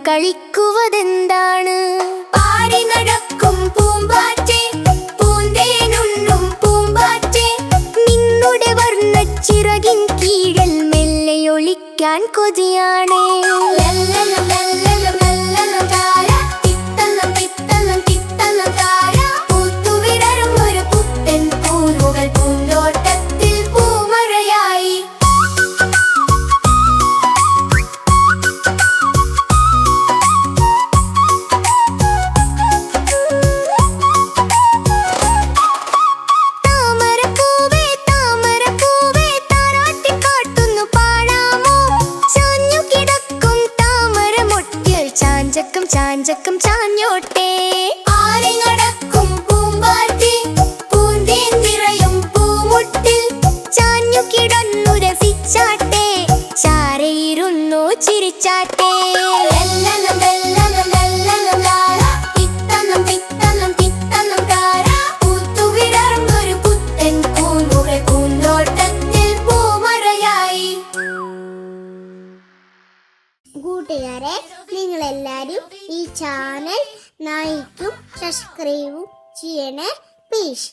കളിക്കുവതെന്താണ്? പാറി നടക്കും പൂമ്പാറ്റേ, പൂന്തേനുണ്ണും പൂമ്പാറ്റേ, നിന്നുടെ വർണ്ണച്ചിറകിൻ കീഴിൽ മെല്ലെ ഒളിക്കാൻ കൊതിയാണേ. ചാഞ്ചക്കം ചാഞ്ഞോട്ടെ, ആരിങ്ങടക്കും പൂമ്പാറ്റേ, പൂന്തേൻ നിറയും പൂമുട്ടിൽ ചാഞ്ഞു കിടന്നു രസിച്ചാട്ടെ, ചാരയിരുന്നു ചിരിച്ചാട്ടെ. കൂട്ടുകാരെ, നിങ്ങളെല്ലാവരും ഈ ചാനൽ ലൈക്കും സബ്സ്ക്രൈബും ചെയ്യണേ പ്ലീസ്.